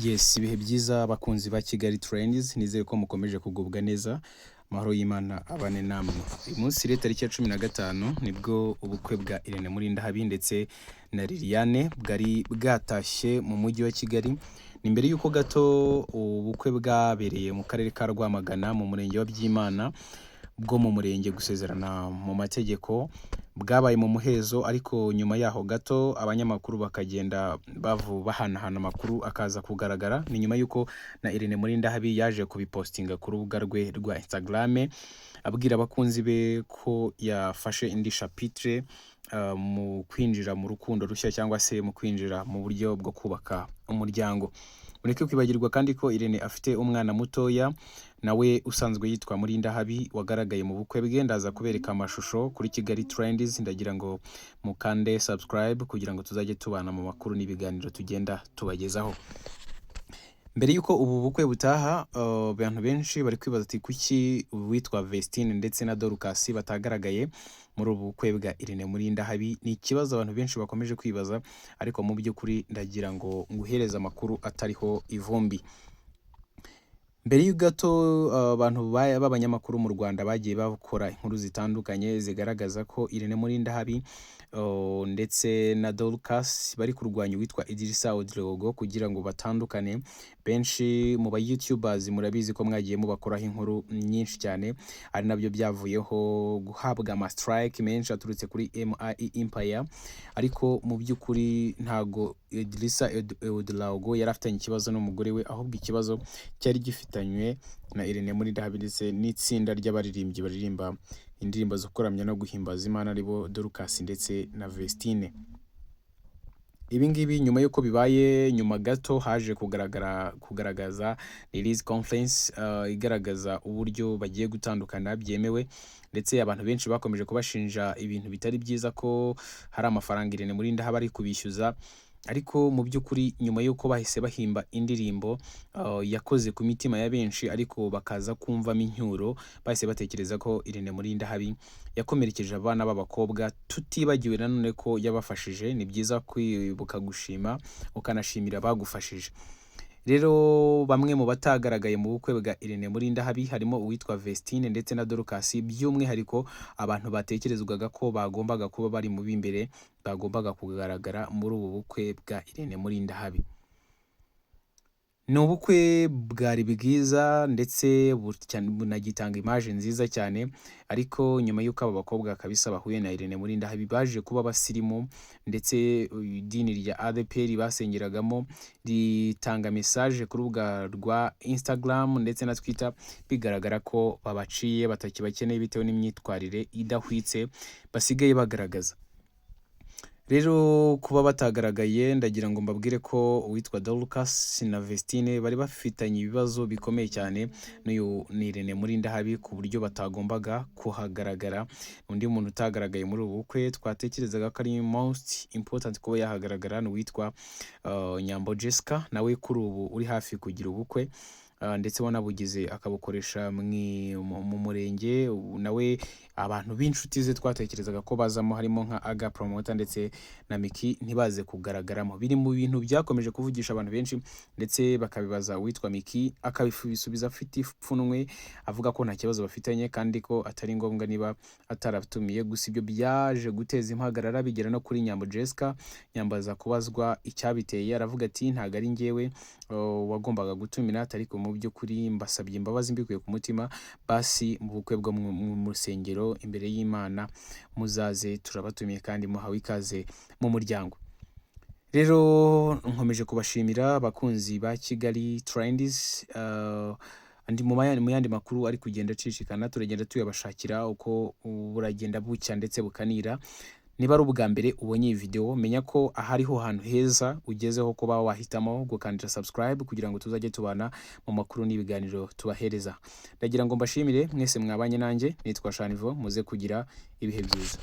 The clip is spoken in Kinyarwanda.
Yes, ibihe byiza abakunzi ba Kigali Trends, nizeye ko mukomeje kugubwa neza. Amahoro y'Imana abane namwe. Uyu munsi rero tariki ya 15 nibwo ubukwe bwa Irene Murindahabi ndetse na Liliane bwari bwatashye mu mujyi wa Kigali. Ni mbere y'uko gato ubukwe bwabereye mu karere ka Rwamagana mu murenge wa Byimana, bwo mu murenge gusezerana mu mategeko bwabaye mu muhezo, ariko nyuma yaho gato abanyamakuru bakagenda bahanahana amakuru akaza kugaragara. Ni nyuma y'uko na Irene Murindahabi yaje kubipostinga ku rubuga rwe rwa Instagram abwira abakunzi be ko yafashe indi chapitre mu kwinjira mu rukundo rushya cyangwa se mu kwinjira mu buryo bwo kubaka umuryango. Mureke kwibagirwa kandi ko Irene afite umwana mutoya nawe usanzwe yitwa Murindahabi wagaragaye mu bukwe bwe. Ndaza kubereka amashusho kuri Kigali Trends, ndagira ngo mukande subscribe kugira ngo tuzajye tubana mu makuru n'ibiganiro tugenda tubagezaho. Mbere y'uko ubu bukwe butaha, abantu benshi bari kwibaza ati kuki witwa Vestine ndetse na Dorcas batagaragaye muri ubu bukwe bwa Irene Murindahabi. Ni ikibazo abantu benshi bakomeje kwibaza, ariko mu by'ukuri ndagira ngo nguhereze amakuru atariho ivumbi. Mbere y'gato abantu b'abanyamakuru mu Rwanda bagiye bakora inkuru zitandukanye zigaragaza ko Irene Murindahabi ndetse na Dorcas bari kurwanya uwitwa Idrissa Odilongo kugira ngo batandukane. Benshi mu ba YouTubers murabizi ko mwagiye mubakoraho inkuru nyinshi cyane, ari nabyo byavuyeho guhabwa ama strike menshi aturutse kuri MI Empire, ariko mu by'ukuri ntago Idrissa Odilongo yari afitanye ikibazo n'umugore we, ahubwo ikibazo cyari gifitanywe na Irene Murindahabi ndetse n'itsinda ry'abaririmbyi baririmba indirimbo zo kuramya no guhimbaza Imana, aribo Dorcas ndetse na Vestine. Ibi ngibi nyuma y'uko bibaye, nyuma gato haje kugaragaza release conference igaragaza uburyo bagiye gutandukana byemewe, ndetse abantu benshi bakomeje kubashinja ibintu bitari byiza ko hari amafaranga Irene Murindahabi ari kubishyuza. Ariko mu by'ukuri nyuma y'uko bahise bahimba indirimbo yakoze ku mitima ya benshi, ariko bakaza kumvamo incyuro, bahise batekereza ko Irene Murindahabi yakomerekeje abana b'abakobwa, tutibagiwe nanone ko yabafashije. Ni byiza kwibuka gushima ukanashimira abagufashije. Rero bamwe mu batagaragaye mu bukwe bwa Irene Murindahabi harimo uwitwa Vestine ndetse na Dorcas, by'umwihariko abantu batekerezwaga ko bagombaga kuba bari mu b'imbere, bagombaga kugaragara muri ubu bukwe bwa Irene Murindahabi. Ni ubukwe bwari bwiza ndetse bunagitanga image nziza cyane, ariko nyuma y'uko aba bakobwa kabisa bahuye na Irene Murindahabi baje kuba abasirimu, ndetse idini rya ADPR basengeragamo ritanga message ku rubuga rwa Instagram ndetse na Twitter, bigaragara ko babaciye batakibakeneye bitewe n'imyitwarire idahwitse basigaye bagaragaza. Rero kuba batagaragaye, ndagira ngo mbabwire ko uwitwa Dorcas na Vestine bari bafitanye ibibazo bikomeye cyane n'uyu Irene Murindahabi, ku buryo batagombaga kuhagaragara. Undi muntu utagaragaye muri ubu bukwe twatekerezaga ko ari most important kuba yahagaragara ni uwitwa Nyambo Jessica, nawe kuri ubu uri hafi kugira ubukwe, ndetse wanabugize akabukoresha mu murenge. Nawe abantu b'inshuti ze twatekerezaga ko bazamo harimo nka Aga Promoter ndetse na Miki ntibaze kugaragaramo. Biri mu bintu byakomeje kuvugisha abantu benshi, ndetse bakabibaza uwitwa Miki akabisubiza afite ipfunwe, avuga ko nta kibazo bafitanye kandi ko atari ngombwa niba ataratumiye. Gusa ibyo byaje guteza impagarara bigera no kuri Nyambo Jessica. Nyambaza kubazwa icyabiteye, aravuga ati ntago ari njyewe wagombaga gutumira, ariko mu by'ukuri mbasabye imbabazi mbikuye ku mutima, basi mu bukwe bwo mu rusengero imbere y'Imana muzaze turabatumiye kandi muhawe ikaze mu muryango. Rero nkomeje kubashimira abakunzi ba Kigali Trends. Andi mu yandi makuru ari kugenda acicikana turagenda tuyabashakira uko buragenda bucya ndetse bukanira. Niba ari ubwa mbere ubonye iyi video, menya ko ahariho hantu heza ugezeho kuba wahitamo gukandira subscribe kugira ngo tuzajye tubana mu makuru n'ibiganiro tubahereza. Ndagira ngo mbashimire mwese mwabanye nanjye, nitwa Shanivo, muze kugira ibihe byiza.